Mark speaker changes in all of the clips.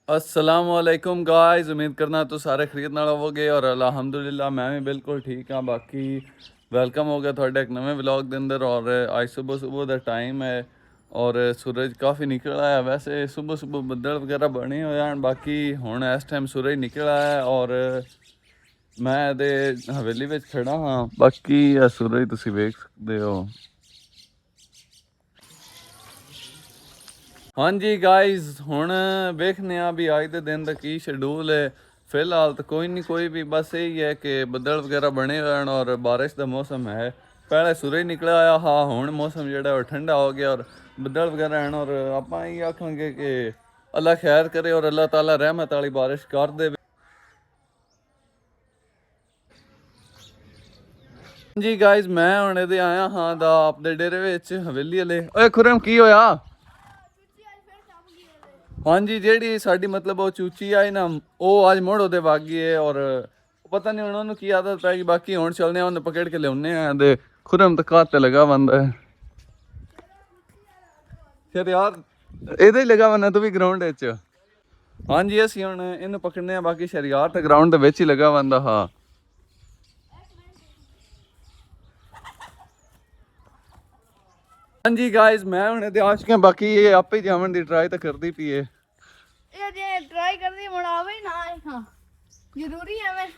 Speaker 1: असलकुम गाइस, उम्मीद करना तो सारे खरीदने नाल होवोगे और अल्हम्दुलिल्लाह मैं भी बिल्कुल ठीक हाँ। बाकी वेलकम हो गया थोड़े एक नवे व्लॉग के अंदर। और आज सुबह सुबह का टाइम है और सूरज काफ़ी निकल आया। वैसे सुबह सुबह बदल वगैरह बने हुए हैं, बाकी हुण इस टाइम सूरज निकल आया है और मैं दे हवेली में खड़ा हाँ। बाकी सूरज तुसी वेख सकते हो। हाँ जी गाइज, हुण वेखने भी अज के दिन का की शेड्यूल है। फिलहाल तो कोई नहीं, कोई भी, बस यही है कि बदल वगैरह बने हुए हैं और बारिश का मौसम है। पहले सूरज निकला आया हाँ, हुण मौसम जो है ठंडा हो गया और बदल वगैरह हैं। और आप यही आखेंगे कि अल्लाह खैर करे और अल्लाह ताला रहमत वाली बारिश कर दे। जी गाइज, मैं हुण इहदे आया हाँ दा अपने डेरे विच हवेली वाले। ओए खुरम की होया? हाँ जी, जेड़ी साडी मतलब वो चूची आई ना, वो आज मुड़ ओदे वग गई है और पता नहीं उन्होंने की आदत पैगी। बाकी हुण चलने उन्हें पकड़ के लियाने हैं दे। खुरम तो घाते लगा बंदा है फिर यार, इधर ही लगा बंदा तू भी ग्राउंड विच। हाँ जी, असीं हुण इन्हू पकड़ने हैं, बाकी शरियार तो ग्राउंड दे विच ही लगा बंदा हाँ। हाँ जी गाइस, मैं हुण इहदे आशिक हां, बाकी ये आपे ही जावन दी ट्राई तो करदी पई है।
Speaker 2: ये जे ट्राई कर दी मुड़ आवे ही ना आए हां, जरूरी है। मैं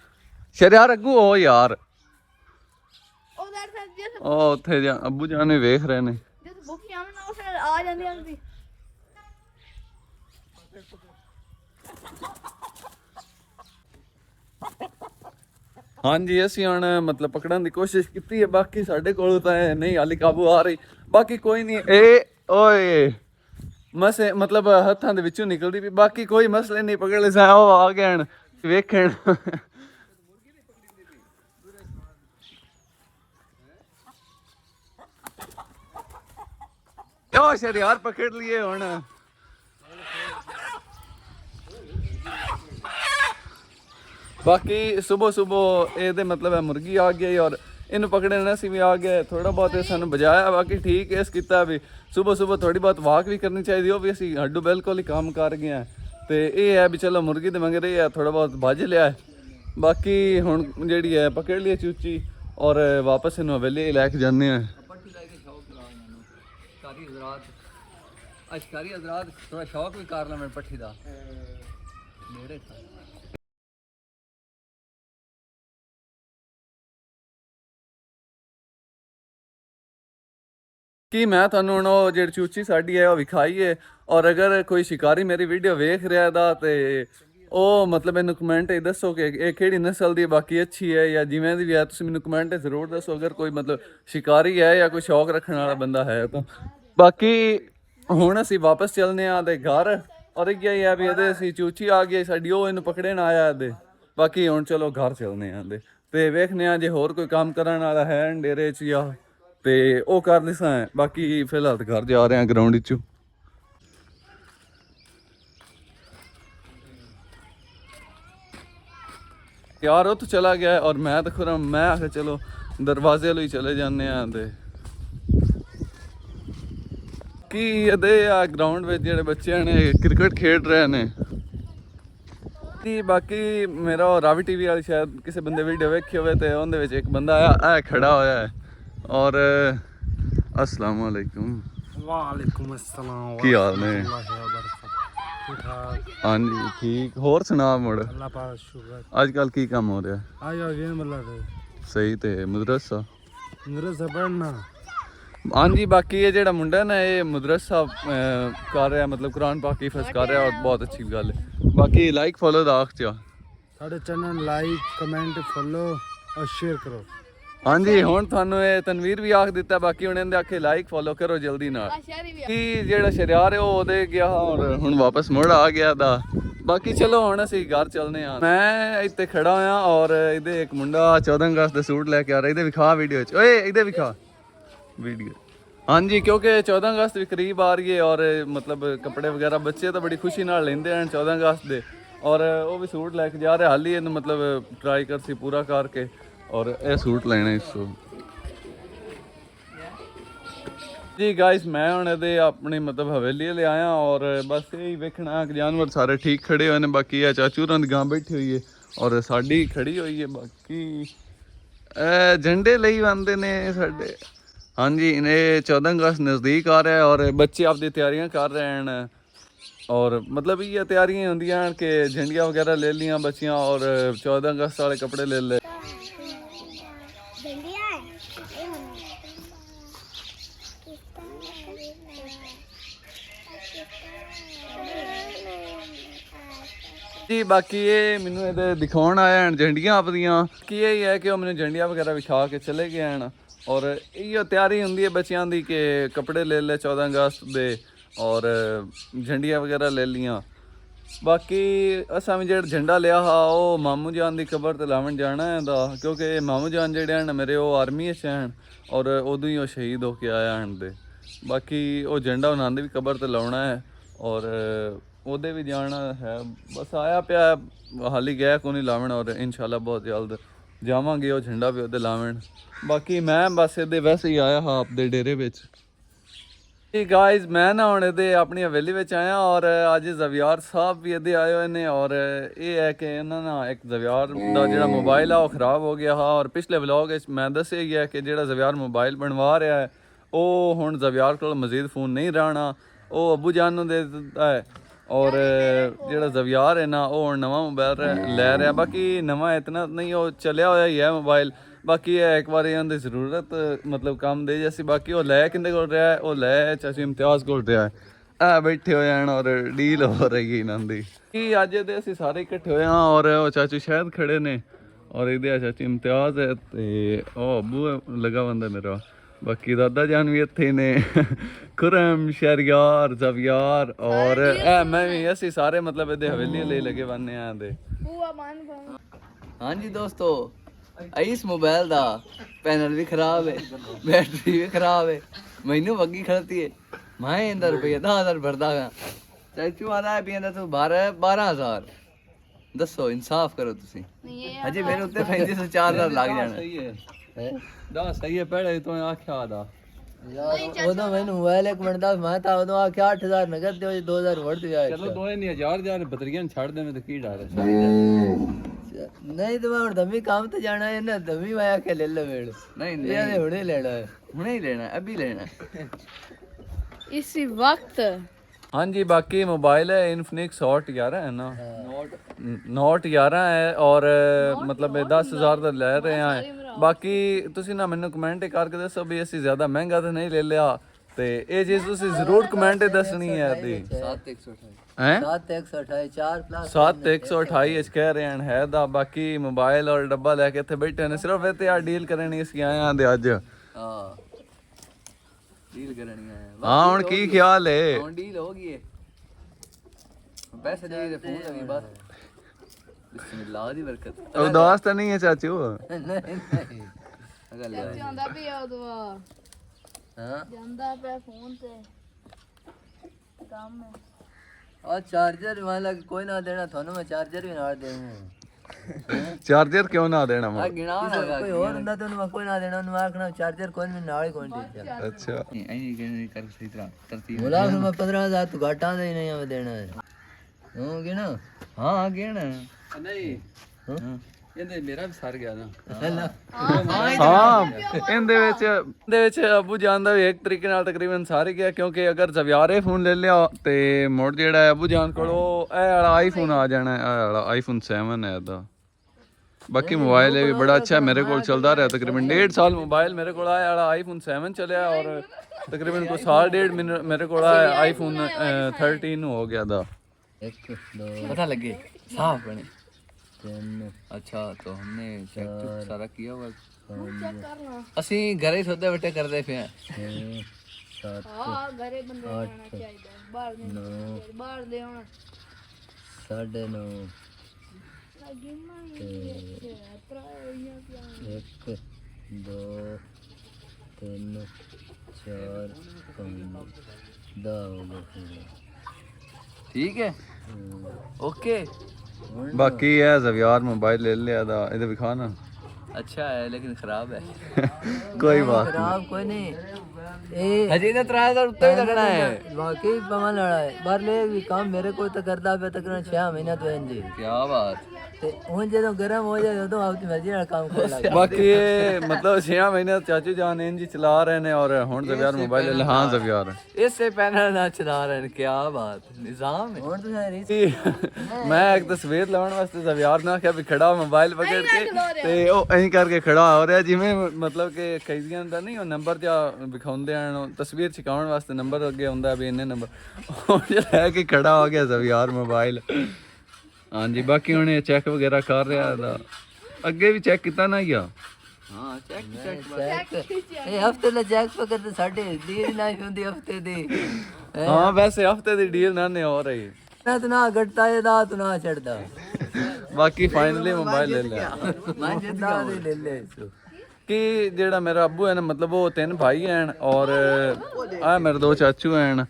Speaker 1: शरियार अग्गू हो यार,
Speaker 2: उधर से जिस
Speaker 1: ओ उत्थे जा अब्बू जान भी वेख रहे ने।
Speaker 2: भूखी आवे ना उसे आ जांदी आंदी।
Speaker 1: हाँ जी, असीं हुण मतलब पकड़न की कोशिश की है, बाकी साढ़े कोल तो नहीं हाली काबू आ रही। बाकी कोई नहीं, ए ओए मसे मतलब हत्थां दे विचों निकलदी पई। बाकी कोई मसले नहीं, पकड़ ले सा ओ आ गए हन वेखण। ओ शरियार पकड़ लिए हुण। बाकी सुबह सुबह ये मतलब है मुर्गी आ गई और इन पकड़ने से भी आ गए। थोड़ा बहुत सानू बजाया, बाकी ठीक है। इस किता भी सुबह सुबह थोड़ी बहुत वाक भी करनी चाहिए। वो भी असी हड्डू बिल्कुल ही काम कर गए हैं। तो ये है भी चलो मुर्गी तो मंग रही है, थोड़ा बहुत भज लिया है। बाकी हुण जी है पकड़ लिया चूची और वापस इन हवेली लैके जाने हैं।
Speaker 3: अशकारी हजरात थोड़ा शौक भी कर ला मैं पट्ठी दा मेरे
Speaker 1: कि मैं थानू हुण वो जिहड़ी चूची साडी है वो विखाई है। और अगर कोई शिकारी मेरी वीडियो वेख रहा दा ते ਉਹ मतलब इन्हू कमेंट दसो कि ਇਹ ਕਿਹੜੀ नस्ल ਦੀ बाकी अच्छी है या जिवें ਦੀ भी है। ਤੁਸੀਂ ਮੈਨੂੰ कमेंट ਜ਼ਰੂਰ दसो अगर कोई मतलब शिकारी है या कोई शौक रखने वाला बंदा है तो। बाकी ਹੁਣ ਅਸੀਂ वापस चलने आते घर और इयै है भी ਇਹਦੇ ਅਸੀਂ ਚੂਚੀ आ गई ਸਾਡੀ, ਉਹ ਇਹਨੂੰ ਪਕੜਨ ਆਇਆ ਇਹਦੇ। बाकी ਹੁਣ चलो घर चलने आते ਤੇ ਵੇਖਨੇ ਆ ਜੇ ਹੋਰ ਕੋਈ ਕੰਮ ਕਰਨ ਵਾਲਾ ਹੈ ਡੇਰੇ 'ਚ ਜਾਂ ਤੇ ਉਹ ਕਰ ਲਿਸਾਂ। बाकी फिलहाल तो घर जा रहे हैं ग्राउंड विचों। यार वो तो चला गया है और मैं तो खुरम मैं आखिर चलो दरवाजे वालों ही चले जाने आते कि ये ग्राउंड में जेडे बच्चे ने क्रिकेट खेड रहे ने। बाकी मेरा रावी टीवी वाली शायद किसी बंदे वीडियो वेखी हो तो उन्हें एक बंदा आया खड़ा होया है और अस्सलाम वालेकुम।
Speaker 4: वालेकुम अस्सलाम
Speaker 1: की हाल ने? हाँ जी ठीक, होर सुना मुड़
Speaker 4: अल्लाह पाक शुक्र।
Speaker 1: आजकल की काम हो रहा है?
Speaker 4: आज आ गए मतलब
Speaker 1: सही ते मदरसा
Speaker 4: मदरसा पढ़ना।
Speaker 1: हाँ जी, बाकी ये जेड़ा मुंडा ना ये मदरसा कर रहा है, मतलब कुरान पाक की हिफज कर रहा है और बहुत अच्छी गल है। बाकी लाइक फॉलो दा आख चा
Speaker 4: साढ़े चैनल लाइक कमेंट फॉलो और शेयर करो।
Speaker 1: हाँ जी, हुण थानू ये तनवीर भी आख दिता। बाकी हुण इहदे आखे लाइक फॉलो करो जल्दी नाल। कि जेड़ा शरियार है वो ओदे गया और हुण वापस मुड़ आ गया दा। बाकी चलो हुण असीं घर चलने आ। मैं इत्ते खड़ा होया और इहदे एक मुंडा 14 अगस्त दे सूट लैके आ रहा। इहदे विखा वीडियो च, ओए इहदे विखा वीडियो। हाँ जी, क्योंकि 14 अगस्त भी करीब आ रही है और मतलब कपड़े वगैरह बच्चे तो बड़ी खुशी नाल लेंदे हैं 14 अगस्त दे। और वो भी सूट लैके जा रहे हाली इन्हू मतलब ट्राई कर सी पूरा करके और यह सूट लेना इस ਜੀ ਗਾਇਸ ਮੈਂ ਹੁਣ ਇਹਦੇ ਆਪਣੀ ਮਤਲਬ ਹਵੇਲੀ ਲੈ ਆਇਆ ਔਰ ਬਸ ਇਹੀ ਵੇਖਣਾ ਕਿ ਜਾਨਵਰ ਸਾਰੇ ਠੀਕ ਖੜੇ ਹੋਏ ਨੇ। ਬਾਕੀ ਆ ਚਾਚੂ ਰਾਂ ਦੀ ਗਾਂ ਬੈਠੀ ਹੋਈ ਹੈ ਔਰ ਸਾਡੀ ਖੜੀ ਹੋਈ ਹੈ। ਬਾਕੀ ਇਹ ਝੰਡੇ ਲਈ ਆਉਂਦੇ ਨੇ ਸਾਡੇ। ਹਾਂਜੀ ਇਹ 14 ਅਗਸਤ ਨਜ਼ਦੀਕ ਆ ਰਿਹਾ ਹੈ ਔਰ ਬੱਚੇ ਆਪਦੀ ਤਿਆਰੀਆਂ ਕਰ ਰਹੇ ਹਨ और मतलब ये तैयारियां होंगी हैं कि झंडियाँ वगैरह ले लिया बच्चियाँ और 14 अगस्त वाले कपड़े ले ले। जी बाकी ये मैनू ये दिखाने आए हैं झंडियाँ आपदियाँ कि यही है कि मैंने झंडियाँ वगैरह विछा के चले गए हैं और ये तैयारी होंगी है बच्चों की कि कपड़े ले ले 14 अगस्त दे और झंडियाँ वगैरह ले लिया। बाकी असा भी जो झंडा लिया हा वो मामू जान की कबर ते लावन जाना है क्योंकि मामू जान जेडे हैं मेरे वो आर्मी च हैं और उदों ही वो शहीद होके आया हैं दे। बाकी वो झंडा उन्होंने भी कबर ते लाना है और ਉਹਦੇ भी जाना है। बस आया पिया हाल ही गया को नहीं लावन और इंशाल्लाह बहुत जल्द जावांगे वो झंडा भी ਉਹਦੇ लावन। बाकी मैं बस ਇਹਦੇ वैसे ही आया हाँ आपके डेरे ਵਿੱਚ। जी गाइज मैं ना ਹੁਣ ਇਹਦੇ ਆਪਣੀ ਹਵੇਲੀ ਵਿੱਚ ਆਇਆ ਔਰ ਅੱਜ ਜ਼ਵਿਆਰ ਸਾਹਿਬ ਵੀ ਇਹਦੇ ਆਏ ਹੋਏ ਨੇ ਔਰ ਇਹ ਹੈ ਕਿ ਇਹਨਾਂ ਨਾਲ ਇੱਕ ਜ਼ਵਿਆਰ ਦਾ ਜਿਹੜਾ ਮੋਬਾਈਲ ਆ ਉਹ ਖਰਾਬ ਹੋ ਗਿਆ ਹਾਂ ਔਰ ਪਿਛਲੇ ਵਲੌਗ ਵਿੱਚ ਮੈਂ ਦੱਸਿਆ ਗਿਆ ਕਿ ਜਿਹੜਾ ਜ਼ਵਿਆਰ ਮੋਬਾਈਲ ਬਣਵਾ ਰਿਹਾ ਹੈ ਉਹ ਹੁਣ ਜ਼ਵਿਆਰ ਕੋਲ ਮਜ਼ੀਦ ਫੋਨ ਨਹੀਂ ਰਹਿਣਾ, ਉਹ ਅੱਬੂ ਜਾਨ ਨੂੰ ਦੇ ਦਿੱਤਾ ਹੈ ਔਰ ਜਿਹੜਾ ਜ਼ਵਿਆਰ ਹੈ ਨਾ ਉਹ ਹੁਣ ਨਵਾਂ ਮੋਬਾਈਲ ਲੈ ਰਿਹਾ। ਬਾਕੀ ਨਵਾਂ ਇਤਨਾ ਨਹੀਂ ਉਹ ਚੱਲਿਆ ਹੋਇਆ ਹੀ ਹੈ ਮੋਬਾਈਲ। बाकी है एक बार ਇਹਨਾਂ ਦੀ ਜ਼ਰੂਰਤ मतलब ਕੰਮ ਦੇ ਜੈਸੀ। ਬਾਕੀ ਉਹ ਲੈ ਕਿੰਦੇ ਕੋਲ ਰਿਹਾ ਉਹ ਲੈ ਚਾਚੀ ਇਮਤਿਆਜ਼ ਕੋਲ ਰਿਹਾ ਹੈ। ਆ ਬੈਠੇ ਹੋਏ ਹਨ ਔਰ ਡੀਲ ਹੋ ਰਹੀ ਹੈ ਇਹਨਾਂ ਦੀ ਕਿ ਅੱਜ ਦੇ ਅਸੀਂ ਸਾਰੇ ਇਕੱਠੇ ਹੋਏ ਹਾਂ ਔਰ ਉਹ ਚਾਚੂ ਸ਼ਾਇਦ ਖੜੇ ਨੇ ਔਰ ਇਹਦੇ ਚਾਚੀ ਇਮਤਿਆਜ਼ ਹੈ ਤੇ ਉਹ ਅੱਬੂ ਲਗਾ ਬੰਦਾ ਮੇਰਾ। ਬਾਕੀ ਦਾਦਾ ਜਾਨ ਵੀ ਇੱਥੇ ਨੇ ਖੁਰਮ ਸ਼ਹਿਰਯਾਰ ਜ਼ਵਿਆਰ ਔਰ ਮੈਂ ਵੀ ਅਸੀਂ ਸਾਰੇ मतलब ਇਹਦੇ ਹਵੇਲੀ ਲਈ ਲੱਗੇ ਬੰਨੇ ਆ ਦੇ।
Speaker 3: हाँ जी दोस्तों इस मोबाइल दा पैनल भी खराब है, बैटरी भी खराब है, मैनू वगी खड़ती है। मैं इंदा रुपया 10,000 भरदा हाँ, चाचू आदा है पिया तू 12,000 दसो इंसाफ करो तुसी। हजे मेरे उत्ते 4,000 लग जाना।
Speaker 1: सही है दा सही है पहले तो आख्या आदा
Speaker 3: यार ओदो मैनू मोबाइल एक मिनट दा मैं ता ओदो आख्या 8,000 नगद दे 2,000 वड़ दिया।
Speaker 1: चलो दो नहीं 1000 बतरियां छाड़ देने तो की डर है।
Speaker 3: नहीं तो मैं दमी काम तो जाना है ना, दमी मैं आके ले लो मेड़। नहीं नहीं हुणे लेना है, हुणे ही लेना है, अभी लेना है
Speaker 2: इसी वक्त।
Speaker 1: हाँ जी बाकी मोबाइल है इन्फिनिक्स हॉट 11 है ना, नोट 11 है और मतलब 10,000 का ले रहे हैं। बाकी तुसी ना मैनू कमेंट करके दसो भी असं ज़्यादा महंगा तो नहीं ले लिया तो ये चीज़ तुसी जरूर कमेंट दसनी है। 7,128 कह रहे हैं है दा। बाकी मोबाइल और डब्बा लैके इत्थे बैठे ने सिर्फ इत्थे यार डील करनी असीं आए हां दे अज।
Speaker 3: हां डील करनी है।
Speaker 1: हां हुण की ख्याल है
Speaker 3: हुण डील हो गई है, पैसे दे दे फोन लगी बस। बिस्मिल्लाह दी बरकत।
Speaker 1: उदास तो नहीं है चाचू?
Speaker 3: नहीं अगर ले
Speaker 2: ਜਾਂਦਾ ਪਿਆ ਉਦੋਂ
Speaker 3: हां
Speaker 2: ਜਾਂਦਾ ਪਿਆ ਫੋਨ ਤੇ ਕੰਮ ਹੈ।
Speaker 3: और चार्जर वाला कोई ना देना थानू मैं चार्जर भी ना देऊं।
Speaker 1: चार्जर क्यों ना देना
Speaker 3: आ गिना ना कोई और हुंदा तो मैं कोई ना देना उन्हें आखना चार्जर कोई भी नाल ही कोई ठीक है।
Speaker 1: अच्छा
Speaker 3: नहीं कर सही तरह तरतीब बोला फिर मैं 15,000 तू घाटा दे नहीं हमें देना है। हो गिना हां गिना नहीं हां ਇਹਦੇ ਮੇਰਾ ਵੀ ਸਰ ਗਿਆ ਨਾ।
Speaker 1: ਹਾਂ ਇਹਦੇ ਵਿੱਚ ਅੱਬੂ ਜਾਨ ਦਾ ਵੀ ਇੱਕ ਤਰੀਕੇ ਨਾਲ ਤਕਰੀਬਨ ਸਾਰੇ ਗਿਆ ਕਿਉਂਕਿ ਅਗਰ ਜ਼ਵਿਆਰੇ ਫੋਨ ਲੈ ਲਿਆ ਤੇ ਮੁੜ ਜਿਹੜਾ ਹੈ ਅੱਬੂ ਜਾਨ ਕੋਲ ਉਹ ਇਹ ਵਾਲਾ ਆਈਫੋਨ ਆ ਜਾਣਾ ਹੈ। ਇਹ ਵਾਲਾ ਆਈਫੋਨ 7 ਹੈ ਇਹਦਾ। ਬਾਕੀ ਮੋਬਾਈਲ ਇਹ ਵੀ ਬੜਾ ਅੱਛਾ ਹੈ ਮੇਰੇ ਕੋਲ ਚੱਲਦਾ ਰਿਹਾ ਤਕਰੀਬਨ 1.5 ਸਾਲ ਮੋਬਾਈਲ ਮੇਰੇ ਕੋਲ ਆਇਆ ਵਾਲਾ ਆਈਫੋਨ 7 ਚੱਲਿਆ ਔਰ ਤਕਰੀਬਨ ਕੋਈ ਸਾਲ ਡੇਢ ਮੇਰੇ ਕੋਲ ਆਇਆ ਆਈਫੋਨ 13 ਹੋ ਗਿਆ ਦਾ।
Speaker 3: 1 2 पता लगे साफ बने 3। अच्छा तो हमने चेक सारा किया हुआ ਅਸੀਂ ਘਰੇ ਸੌਦੇ ਵਟੇ ਕਰਦੇ ਪਏ 7
Speaker 2: ਹਾਂ ਘਰੇ ਬੰਦੇ ਆਣਾ ਚਾਹੀਦਾ ਬਾਹਰ ਦੇ ਬਾਹਰ ਦੇ ਹੁਣ
Speaker 3: 9:30 1 2 3 4 5 10 ठीक है ओके।
Speaker 1: बाकी है ज़वियार मोबाइल ले लिया था इधर दिखा ना।
Speaker 3: अच्छा है लेकिन खराब है।
Speaker 1: कोई बात
Speaker 3: खराब कोई नहीं
Speaker 5: ਇਹ
Speaker 3: ਹਜੇ ਨਾ 3000 ਉੱਤੇ ਵੀ ਲੱਗਣਾ ਹੈ।
Speaker 5: ਵਾਕਈ ਪਵਨ ਵਾਲਾ ਹੈ ਪਰ ਲੈ ਵੀ ਕੰਮ ਮੇਰੇ ਕੋਲ ਤਾਂ ਕਰਦਾ ਪਿਆ ਤਕਰੀਬਨ 6 ਮਹੀਨੇ ਤੋਂ ਇੰਜ
Speaker 3: ਕੀ ਬਾਤ।
Speaker 5: ਤੇ ਹੁਣ ਜਦੋਂ ਗਰਮ ਹੋ ਜਾਏ ਉਦੋਂ ਆਪਣੀ ਮਰਜ਼ੀ ਨਾਲ ਕੰਮ ਕਰ ਲੱਗ
Speaker 1: ਬਾਕੀ ਇਹ ਮਤਲਬ 6 ਮਹੀਨੇ ਤੋਂ ਚਾਚੂ ਜਾਨ ਇੰਜ ਹੀ ਚਲਾ ਰਹੇ ਨੇ ਔਰ ਹੁਣ ਜ਼ਵਿਆਰ ਮੋਬਾਈਲ ਹਾਂ ਜ਼ਵਿਆਰ
Speaker 3: ਇਸੇ ਪੈਨਲ ਨਾਲ ਚਲਾ ਰਹੇ ਨੇ। ਕੀ ਬਾਤ ਨਿਜ਼ਾਮ ਹੈ।
Speaker 5: ਹੁਣ ਤੁਸੀਂ ਰੀਸ
Speaker 1: ਮੈਂ ਇੱਕ ਤਸਵੀਰ ਲਾਉਣ ਵਾਸਤੇ ਜ਼ਵਿਆਰ ਨੇ ਆਖਿਆ ਵੀ ਖੜਾ ਮੋਬਾਈਲ ਪਕੜ ਕੇ ਤੇ ਉਹ ਐਂ ਕਰਕੇ ਖੜਾ ਹੋ ਰਿਹਾ ਜਿਵੇਂ ਮਤਲਬ ਕਿ ਕੈਦੀਆਂ ਦਾ ਨਹੀਂ ਉਹ ਨੰਬਰ ਜਾਂ ਵਿਖਾਉਂਦੇ ਹਨ ਤਸਵੀਰ ਛਕਾਉਣ ਵਾਸਤੇ ਨੰਬਰ ਅੱਗੇ ਹੁੰਦਾ ਵੀ ਇੰਨੇ ਨੰਬਰ ਉਹ ਜਿਹੜਾ ਹੈ ਕਿ ਖੜਾ ਹੋ ਗਿਆ ਜ਼ਵਿਆਰ ਮੋਬਾਈਲ। ਹਾਂਜੀ ਬਾਕੀ ਹੁਣ ਇਹ ਚੈੱਕ ਵਗੈਰਾ ਕਰ ਰਿਹਾ ਦਾ ਅੱਗੇ ਵੀ ਚੈੱਕ ਕੀਤਾ ਨਾ ਹੀ ਆ।
Speaker 3: ਹਾਂ ਚੈੱਕ
Speaker 5: ਇਹ ਹਫਤੇ ਦਾ ਜੈਕ ਪਕੜ ਸਾਡੇ ਡੀਲ ਨਾ ਹੁੰਦੀ ਹਫਤੇ ਦੀ
Speaker 1: ਹਾਂ ਵੈਸੇ ਹਫਤੇ ਦੀ ਡੀਲ ਨਾ ਨੇ ਹੋ ਰਹੀ
Speaker 5: ਨਾ ਤੂੰ ਨਾ ਘਟਦਾ ਇਹਦਾ ਤੂੰ ਨਾ ਛੱਡਦਾ
Speaker 1: ਬਾਕੀ ਫਾਈਨਲੀ ਮੋਬਾਈਲ ਲੈ ਲਿਆ।
Speaker 5: ਮੈਂ ਜਿੱਦਾਂ ਦੇ ਲੈ ਲੈ
Speaker 1: ਕਿ ਜਿਹੜਾ ਮੇਰਾ ਅੱਬੂ ਹੈ ਨਾ ਮਤਲਬ ਉਹ 3 ਭਾਈ ਹਨ ਔਰ ਆ ਮੇਰੇ 2 ਚਾਚੂ ਹਨ।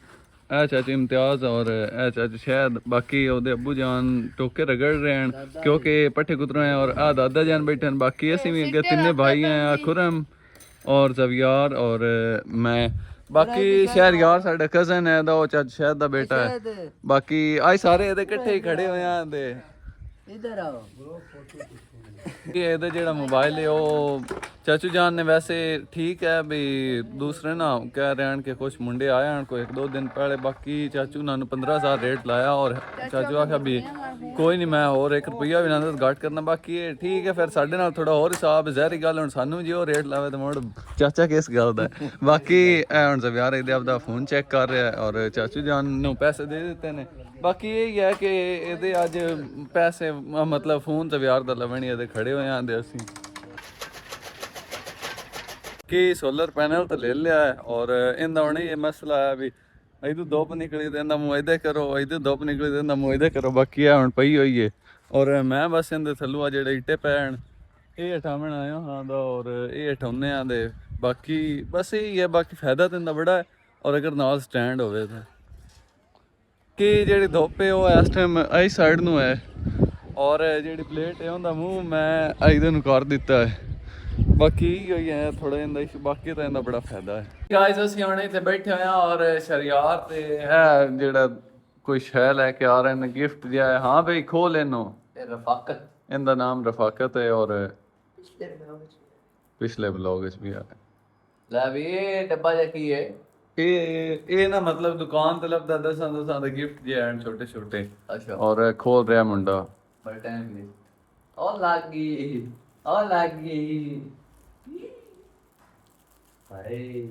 Speaker 1: ਇਹ ਚਾਚੂ ਇਮਤਿਆਜ਼ ਔਰ ਇਹ ਚਾਚੂ ਸ਼ਾਇਦ ਬਾਕੀ ਉਹਦੇ ਅੱਬੂ ਜਾਨ ਟੋਕੇ ਰਗੜ ਰਹੇ ਹਨ ਕਿਉਂਕਿ ਪੱਠੇ ਕੁਤਰੇ ਹੈ ਔਰ ਆ ਦਾਦਾ ਜਾਨ ਬੈਠੇ ਹਨ। ਬਾਕੀ ਅਸੀਂ ਵੀ ਅੱਗੇ 3 ਭਾਈ हैं ਆ खुरम और ਜ਼ਵਿਆਰ और मैं ਬਾਕੀ ਸ਼ਹਿਰਯਾਰ ਸਾਡਾ ਕਜ਼ਨ ਹੈ ਦਾ ਉਹ ਚਾਚੂ ਸ਼ਾਇਦ ਦਾ ਬੇਟਾ ਹੈ। ਬਾਕੀ ਆਹ ਸਾਰੇ ਇਹਦੇ ਇਕੱਠੇ ਹੀ ਖੜੇ ਹੋਏ ਆ ਤੇ
Speaker 5: ਇਧਰ ਆਓ
Speaker 1: ਕਿ ਇਹਦਾ ਜਿਹੜਾ ਮੋਬਾਈਲ ਹੈ ਉਹ ਚਾਚੂ ਜਾਨ ਨੇ ਵੈਸੇ ਠੀਕ ਹੈ ਵੀ ਦੂਸਰੇ ਨਾ ਕਹਿ ਰਹੇ ਹਨ ਕਿ ਕੁਝ ਮੁੰਡੇ ਆਏ ਹਨ ਕੋਈ 1-2 ਦਿਨ ਪਹਿਲੇ ਬਾਕੀ ਚਾਚੂ ਨਾਲ 15,000 ਰੇਟ ਲਾਇਆ ਔਰ ਚਾਚੂ ਆਖਿਆ ਵੀ ਕੋਈ ਨਹੀਂ ਮੈਂ ਹੋਰ 1 ਰੁਪਈਆ ਵੀ ਨਾ ਘੱਟ ਕਰਨਾ। ਬਾਕੀ ਇਹ ਠੀਕ ਹੈ ਫਿਰ ਸਾਡੇ ਨਾਲ ਥੋੜਾ ਹੋਰ ਹਿਸਾਬ ਹੈ ਜ਼ਹਿਰੀ ਗੱਲ ਹੁਣ ਸਾਨੂੰ ਜੇ ਉਹ ਰੇਟ ਲਾਵੇ ਤਾਂ ਮੁੜ ਚਾਚਾ ਕਿਸ ਗੱਲ ਦਾ ਬਾਕੀ ਹੁਣ ਜ਼ਵਿਆਰ ਇਹਦੇ ਆਪਦਾ ਫੋਨ ਚੈੱਕ ਕਰ ਰਿਹਾ ਔਰ ਚਾਚੂ ਜਾਨ ਨੂੰ ਪੈਸੇ ਦੇ ਦਿੱਤੇ ਨੇ। ਬਾਕੀ ਇਹ ਹੈ ਕਿ ਇਹਦੇ ਅੱਜ ਪੈਸੇ ਮਤਲਬ ਫੋਨ ਜ਼ਵਿਆਰ ਦਾ ਲਵਣੀ ਇਹਦੇ ਖੜੇ ਹੋਏ ਆਂਦੇ ਅਸੀਂ ਕਿ ਸੋਲਰ ਪੈਨਲ ਤਾਂ ਲੈ ਲਿਆ ਹੈ ਔਰ ਇਹਦਾ ਹੁਣ ਇਹ ਮਸਲਾ ਹੈ ਵੀ ਇਹਦੋਂ ਧੁੱਪ ਨਿਕਲੀ ਤੇ ਇਹਦਾ ਮੁਆਇਦਾ ਕਰੋ ਇਹਦੋਂ ਧੁੱਪ ਨਿਕਲੀ ਤੇ ਇਹਦਾ ਮੁਆਇਦਾ ਕਰੋ। ਬਾਕੀ ਆ ਹੁਣ ਪਈ ਹੋਈ ਹੈ ਔਰ ਮੈਂ ਬਸ ਇਹਦੇ ਥੱਲੋਂ ਆ ਜਿਹੜੇ ਇੱਟੇ ਪੈਣ ਇਹ ਹਟਾਵਣ ਆਇਆ ਹਾਂ ਦਾ ਔਰ ਇਹ ਹਟਾਉਂਦੇ ਆਂ ਦੇ ਬਾਕੀ ਬਸ ਇਹ ਹੈ। ਬਾਕੀ ਫਾਇਦਾ ਤਾਂ ਇਹਦਾ ਬੜਾ ਹੈ ਔਰ ਅਗਰ ਨਾਲ ਸਟੈਂਡ ਹੋਵੇ ਤਾਂ ਕਿ ਜਿਹੜੀ ਧੁੱਪ ਹੈ ਉਹ ਇਸ ਟਾਈਮ ਇਸ ਸਾਈਡ ਨੂੰ ਹੈ ਔਰ ਜਿਹੜੀ ਪਲੇਟ ਹੈ ਉਹਦਾ ਮੂੰਹ ਮੈਂ ਇਹਦੇ ਨੂੰ ਕਰ ਦਿੱਤਾ ਹੈ। ਬਾਕੀ ਹੋਈ ਹੈ ਥੋੜਾ ਜਿਹਾ ਇਸ਼ੂ ਬਾਕੀ ਤਾਂ ਇਹਦਾ ਬੜਾ ਫਾਇਦਾ ਹੈ। ਗਾਇਸ ਅਸੀਂ ਹੁਣ ਇੱਥੇ ਬੈਠੇ ਹੋਏ ਆ ਔਰ ਸ਼ਰਿਆਰ ਤੇ ਹੈ ਜਿਹੜਾ ਕੋਈ ਸ਼ੈ ਲੈ ਕੇ ਆ ਰਹੇ ਨੇ ਗਿਫਟ ਜਿਹਾ ਹੈ। ਹਾਂ ਬਈ ਖੋਲ ਇਹਨੂੰ
Speaker 3: ਇਹ ਰਫਾਕਤ
Speaker 1: ਇਹਦਾ ਨਾਮ ਰਫਾਕਤ ਹੈ ਔਰ ਪਿਛਲੇ ਵਲੌਗ ਵਿੱਚ ਵੀ ਆ
Speaker 3: ਲੈ ਵੀ ਇਹ ਡੱਬਾ ਜਿਹਾ ਕੀ ਹੈ?
Speaker 1: ਇਹ ਨਾ ਮਤਲਬ ਦੁਕਾਨ ਤੇ ਲੱਭਦਾ ਦਸਾਂ ਦਾ ਗਿਫਟ ਜਿਹਾ ਹਨ ਛੋਟੇ ਛੋਟੇ
Speaker 3: ਅੱਛਾ
Speaker 1: ਔਰ ਖੋਲ ਰਿਹਾ ਮੁੰਡਾ
Speaker 3: ਬੜਾ ਟਾਈਮ ਲਈ ਉਹ ਲੱਗ ਗਈ ਉਹ ਲੱਗ ਗਈ ਹਾਏ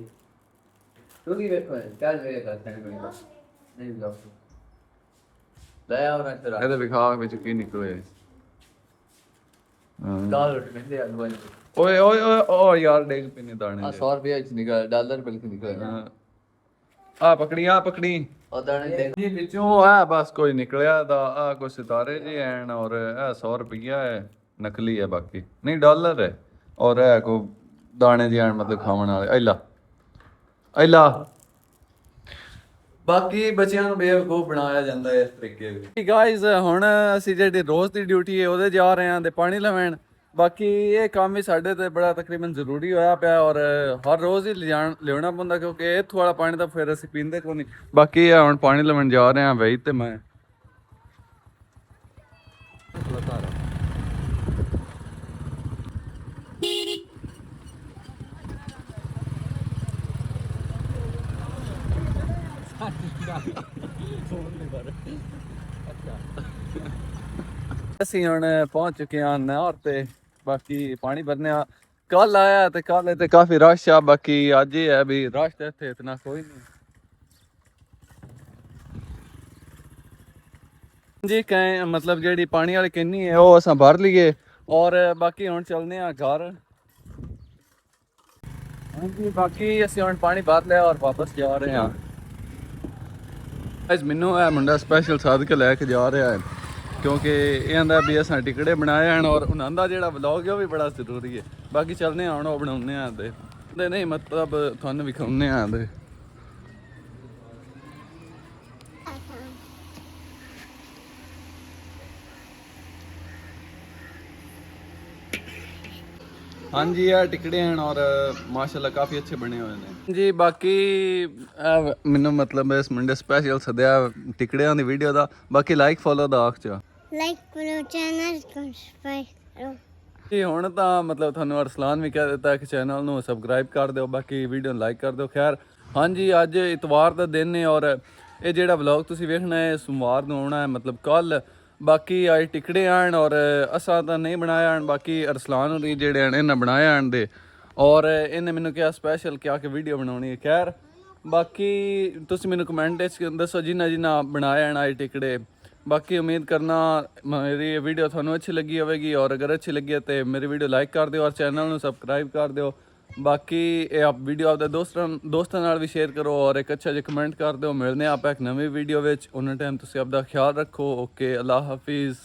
Speaker 3: ਤੂੰ ਕੀ ਵੇਖੋ ਚੱਲ ਵੇ ਕਰ ਨਹੀਂ ਲਓ ਲੈ ਆਉ ਨਾ ਤੇਰਾ
Speaker 1: ਇਹਦੇ ਵਿਖਾ ਵਿੱਚ ਕੀ ਨਿਕਲੇ
Speaker 3: ਡਾਲਰ ਕਹਿੰਦੇ ਆ ਗੋਲ
Speaker 1: ਓਏ ਓਏ ਓਏ ਓ ਯਾਰ ਡੇਗ ਪਿੰਨੇ ਦਾਣੇ
Speaker 3: ਆ 100 ਰੁਪਏ ਚ ਨਿਕਲ ਡਾਲਰ ਬਿਲਕੁਲ ਨਿਕਲ
Speaker 1: ਆ ਪਕੜੀ
Speaker 3: ਉਹ ਦਾਣੇ ਦੇ
Speaker 1: ਜੀ ਵਿੱਚੋਂ ਆ ਬਸ ਕੋਈ ਨਿਕਲਿਆ ਦਾ ਆ ਕੋਈ ਸਿਤਾਰੇ ਜੀ ਐਨ ਔਰ ਇਹ 100 ਰੁਪਈਆ ਹੈ ਨਕਲੀ ਹੈ ਬਾਕੀ ਨਹੀਂ ਡਾਲਰ ਹੈ ਔਰ ਇਹ ਕੋ ਦਾਣੇ ਜੀ ਐਨ ਮਤਲਬ ਖਾਣ ਵਾਲੇ ਐਲਾ ਬਾਕੀ ਬੱਚਿਆਂ ਨੂੰ ਬੇਵਕੂਫ ਬਣਾਇਆ ਜਾਂਦਾ ਹੈ ਇਸ ਤਰੀਕੇ ਵੀ ਗਾਇਜ਼ ਹੁਣ ਅਸੀਂ ਜਿਹੜੀ ਰੋਜ਼ ਦੀ ਡਿਊਟੀ ਹੈ ਉਹਦੇ ਜਾ ਰਹੇ ਹਾਂ ਤੇ ਪਾਣੀ ਲਵਾਉਣ। ਬਾਕੀ ਇਹ ਕੰਮ ਵੀ ਸਾਡੇ ਤੇ ਬੜਾ ਤਕਰੀਬਨ ਜ਼ਰੂਰੀ ਹੋਇਆ ਪਿਆ ਔਰ ਹਰ ਰੋਜ਼ ਹੀ ਲਿਆਉਣਾ ਪੈਂਦਾ ਕਿਉਂਕਿ ਇੱਥੋਂ ਵਾਲਾ ਪਾਣੀ ਤਾਂ ਫਿਰ ਅਸੀਂ ਪੀਂਦੇ ਕੋਈ ਨਹੀਂ। ਬਾਕੀ ਇਹ ਹੁਣ ਪਾਣੀ ਲਵਣ ਜਾ ਰਹੇ ਹਾਂ ਬਈ ਤੇ ਮੈਂ ਅਸੀਂ ਹੁਣ ਪਹੁੰਚ ਚੁੱਕੇ ਹਾਂ ਨਹਿਰ ਤੇ ਬਾਕੀ ਪਾਣੀ ਭਰਨੇ ਆ। ਕੱਲ ਆਇਆ ਤੇ ਕੱਲ ਤੇ ਕਾਫੀ ਰਸ਼ ਆ ਬਾਕੀ ਅੱਜ ਇਹ ਹੈ ਵੀ ਰਸ਼ ਤੇ ਇੱਥੇ ਇਤਨਾ ਕੋਈ ਨਹੀਂ ਜੀ ਕਹੇ ਮਤਲਬ ਜਿਹੜੀ ਪਾਣੀ ਵਾਲੀ ਕਿੰਨੀ ਹੈ ਉਹ ਅਸਾਂ ਭਰ ਲਈਏ ਔਰ ਬਾਕੀ ਹੁਣ ਚੱਲਦੇ ਆ ਘਰ। ਹਾਂਜੀ ਬਾਕੀ ਅਸੀਂ ਹੁਣ ਪਾਣੀ ਭਰ ਲਿਆ ਔਰ ਵਾਪਸ ਜਾ ਰਹੇ ਹਾਂ। ਅੱਜ ਮੈਨੂੰ ਇਹ ਮੁੰਡਾ ਸਪੈਸ਼ਲ ਸਾਧ ਕੇ ਲੈ ਕੇ ਜਾ ਰਿਹਾ ਹੈ ਕਿਉਂਕਿ ਇਹ ਆਂਦਾ ਵੀ ਅਸਾਂ ਟਿਕੜੇ ਬਣਾਏ ਹਨ ਔਰ ਉਹਨਾਂ ਦਾ ਜਿਹੜਾ ਵਲੌਗ ਹੈ ਉਹ ਵੀ ਬੜਾ ਜ਼ਰੂਰੀ ਹੈ। ਬਾਕੀ ਚੱਲਦੇ ਹਾਂ ਹੁਣ ਉਹ ਬਣਾਉਂਦੇ ਆਂ ਤੇ ਨਹੀਂ ਮਤਲਬ ਤੁਹਾਨੂੰ ਵਿਖਾਉਂਦੇ ਆਂ ਤੇ हाँ जी यार टिकड़े हैं और माशाल्लाह काफ़ी अच्छे बने हुए हैं जी बाकी ਮੈਨੂੰ ਮਤਲਬ ਇਸ ਮੁੰਡੇ ਸਪੈਸ਼ਲ ਸਦਿਆ ਟਿਕੜਿਆਂ ਦੀ ਵੀਡੀਓ ਦਾ ਬਾਕੀ ਲਾਈਕ ਫੋਲੋ ਦਾ ਆਖ ਚਾ
Speaker 2: ਲਾਈਕ ਕਰੋ ਚੈਨਲ ਸਬਸਕ੍ਰਾਈਬ ਕਰੋ
Speaker 1: ਜੀ ਹੁਣ ਤਾਂ ਮਤਲਬ ਤੁਹਾਨੂੰ ਅਰਸਲਾਨ ਵੀ ਕਹਿ ਦਿੱਤਾ ਕਿ ਚੈਨਲ ਨੂੰ ਸਬਸਕ੍ਰਾਈਬ ਕਰ ਦਿਓ ਬਾਕੀ ਵੀਡੀਓ ਨੂੰ ਲਾਈਕ ਕਰ ਦਿਓ ਖੈਰ ਹਾਂਜੀ ਅੱਜ ਇਤਵਾਰ ਦਾ ਦਿਨ ਹੈ ਔਰ ਇਹ ਜਿਹੜਾ ਵਲੌਗ ਤੁਸੀਂ ਵੇਖਣਾ ਹੈ ਸੋਮਵਾਰ ਨੂੰ ਆਉਣਾ ਹੈ ਮਤਲਬ ਕੱਲ ਬਾਕੀ ਅੱਜ ਟਿਕੜੇ ਆਣ ਔਰ ਅਸਾਂ ਤਾਂ ਨਹੀਂ ਬਣਾਇਆ ਆਣ ਬਾਕੀ ਅਰਸਲਾਨ ਹੋਰੀ ਜਿਹੜੇ ਆਣ ਇਹਨਾਂ ਬਣਾਇਆ ਆਣ ਦੇ ਔਰ ਇਹਨੇ ਮੈਨੂੰ ਕਿਹਾ ਸਪੈਸ਼ਲ ਕਿਹਾ ਕਿ ਵੀਡੀਓ ਬਣਾਉਣੀ ਹੈ ਖੈਰ ਬਾਕੀ ਤੁਸੀਂ ਮੈਨੂੰ ਕਮੈਂਟ ਵਿੱਚ ਦੱਸੋ ਜਿਨ੍ਹਾਂ ਬਣਾਇਆ ਆਣ ਅੱਜ ਟਿਕੜੇ ਬਾਕੀ ਉਮੀਦ ਕਰਨਾ ਮੇਰੀ ਵੀਡੀਓ ਤੁਹਾਨੂੰ ਅੱਛੀ ਲੱਗੀ ਹੋਵੇਗੀ ਔਰ ਅਗਰ ਅੱਛੀ ਲੱਗੀ ਹੈ ਤੇ ਮੇਰੀ ਵੀਡੀਓ ਲਾਈਕ ਕਰ ਦਿਓ ਔਰ ਚੈਨਲ ਨੂੰ ਸਬਸਕ੍ਰਾਈਬ ਕਰ ਦਿਓ ਬਾਕੀ ਇਹ ਆਪ ਵੀਡੀਓ ਆਪਦੇ ਦੋਸਤਾਂ ਨਾਲ ਵੀ ਸ਼ੇਅਰ ਕਰੋ ਔਰ ਇੱਕ ਅੱਛਾ ਜਿਹਾ ਕਮੈਂਟ ਕਰ ਦਿਓ ਮਿਲਦੇ ਆਪਾਂ ਇੱਕ ਨਵੀਂ ਵੀਡੀਓ ਵਿੱਚ ਉਹਨਾਂ ਟਾਈਮ ਤੁਸੀਂ ਆਪਦਾ ਖਿਆਲ ਰੱਖੋ ਓਕੇ ਅੱਲਾ ਹਾਫਿਜ਼